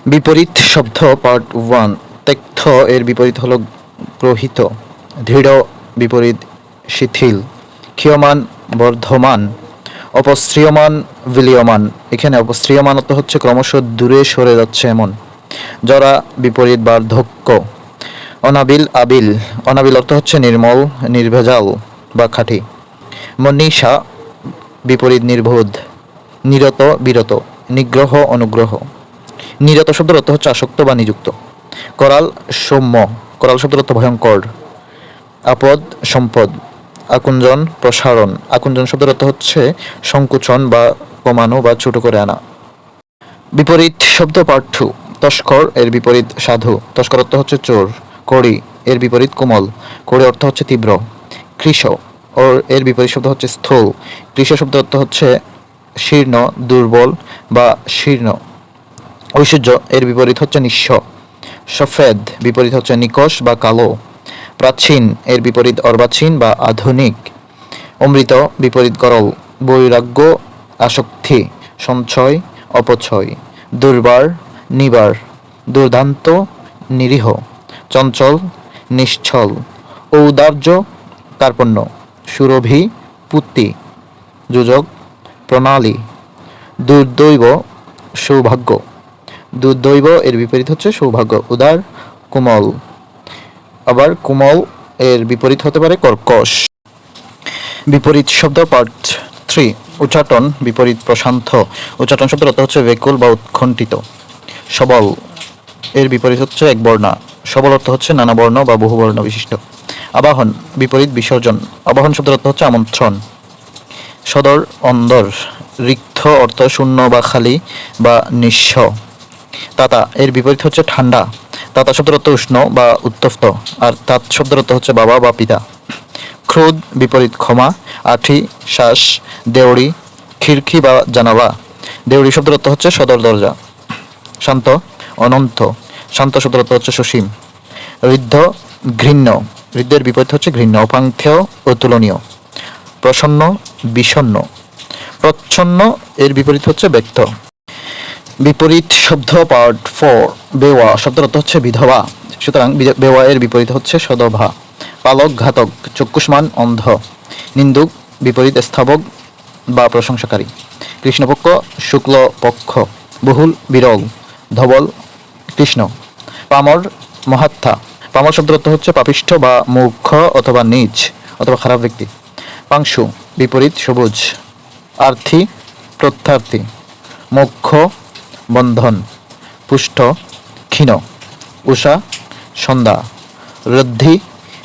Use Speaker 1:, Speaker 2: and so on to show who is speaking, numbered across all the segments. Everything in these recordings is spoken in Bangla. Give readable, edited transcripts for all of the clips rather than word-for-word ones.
Speaker 1: বিপরীত শব্দ পার্ট 1। তেক্ত এর বিপরীত হলো গ্রহিত। দৃঢ় বিপরীত শিথিল। ক্ষীয়মান বর্ধমান। অপসৃয়মান বিলীয়মান। এখানে অপসৃয়মান অর্থ হচ্ছে ক্রমশ দূরে সরে যাচ্ছে এমন। জরা বিপরীত বার্ধক্য। অনাবিল আবিল। অনাবিল অর্থ হচ্ছে নির্মল নির্ভেজাল বা খাঁটি। মনীষা বিপরীত নির্বোধ। নিরত বিরত। নিগ্রহ অনুগ্রহ। নিরত শব্দের অর্থ হচ্ছে আসক্ত বা নিযুক্ত। করাল সৌম্য। করাল শব্দের অর্থ ভয়ঙ্কর। আপদ সম্পদ। আকুঞ্চন প্রসারণ। আকুঞ্চন শব্দের অর্থ হচ্ছে সংকুচন বা কমানো বা ছোট করে আনা। বিপরীত শব্দ পার্ট 2। তস্কর এর বিপরীত সাধু। তস্কর অর্থ হচ্ছে চোর। কড়ি এর বিপরীত কোমল। কড়ি অর্থ হচ্ছে তীব্র। কৃশ এর বিপরীত শব্দ হচ্ছে স্থূল। কৃশ শব্দের অর্থ হচ্ছে শীর্ণ দুর্বল বা শীর্ণ। ঐশ্বর্য এর বিপরীত হচ্ছে নিঃস্ব। সফেদ বিপরীত হচ্ছে নিকষ বা কালো। প্রাচীন এর বিপরীত অর্বাচীন বা আধুনিক। অমৃত বিপরীত গরল। বৈরাগ্য আসক্তি। সঞ্চয় অপচয়। দুর্বার নিবার। দুর্দান্ত নিরীহ। চঞ্চল নিশ্চল। ঔদার্য কার্পণ্য। সুরভি পুত্তি। যোজক প্রণালী। দুর্দৈব সৌভাগ্য। দুর্দৈব এর বিপরীত হচ্ছে সৌভাগ্য। উদার কোমল। আবার কোমল এর বিপরীত হতে পারে কর্কশ। বিপরীত শব্দ পার্ট 3। উচ্চাটন বিপরীত প্রশান্ত। উচ্চাটন শব্দের অর্থ হচ্ছে ব্যাকুল বা উৎকণ্ঠিত। সবল এর বিপরীত হচ্ছে একবর্ণা। সবল অর্থ হচ্ছে নানা বর্ণ বা বহুবর্ণ বিশিষ্ট। আবাহন বিপরীত বিসর্জন। আবাহন শব্দের অর্থ হচ্ছে আমন্ত্রণ। সদর অন্দর। রিক্ত অর্থ শূন্য বা খালি বা নিঃস্ব। তাতা এর বিপরীত হচ্ছে ঠান্ডা। তাতা শব্দের অর্থ উষ্ণ বা উত্তপ্ত। আর তাত শব্দের অর্থ হচ্ছে বাবা বা পিতা। ক্রোধ বিপরীত ক্ষমা। আঠি শ্বাস। দেউড়ি খিড়কি বা জানালা। দেউড়ি শব্দের অর্থ হচ্ছে সদর দরজা। শান্ত অনন্ত। শান্ত শব্দের অর্থ হচ্ছে সসীম। ঋদ্ধ ঘৃণ্য। ঋদ্ধের বিপরীত হচ্ছে ঘৃণ্য। অপাংথেয় অতুলনীয়। প্রসন্ন বিষণ্ণ। প্রচ্ছন্ন এর বিপরীত হচ্ছে ব্যক্ত। বিপরীত শব্দ পার্ট 4। বেওয়া শব্দের অর্থ হচ্ছে বিধবা। সুতরাং বেওয়া এর বিপরীত হচ্ছে সদভা। পালক ঘাতক। চক্ষুষ্মান অন্ধ। নিন্দুক বিপরীত স্থাবক বা প্রশংসাকারী। কৃষ্ণপক্ষ শুক্ল পক্ষ। বহুল বিরল। ধবল কৃষ্ণ। পামর মহাত্মা। পামর শব্দের অর্থ হচ্ছে পাপিষ্ঠ বা মূর্খ অথবা নীচ অথবা খারাপ ব্যক্তি। পাংশু বিপরীত সবুজ। আর্থী প্রত্যার্থী। মোক্ষ বন্ধন। পুষ্ট ক্ষীণ। উষা সন্ধ্যা। রদ্ধি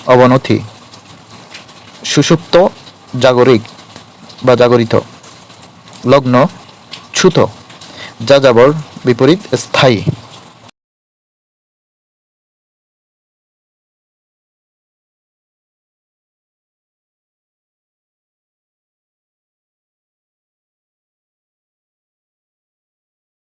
Speaker 1: অবনতি। সুষুপ্ত জাগরিক বা জাগরিত। লগ্ন ছুত। যাযাবর বিপরীত স্থায়ী।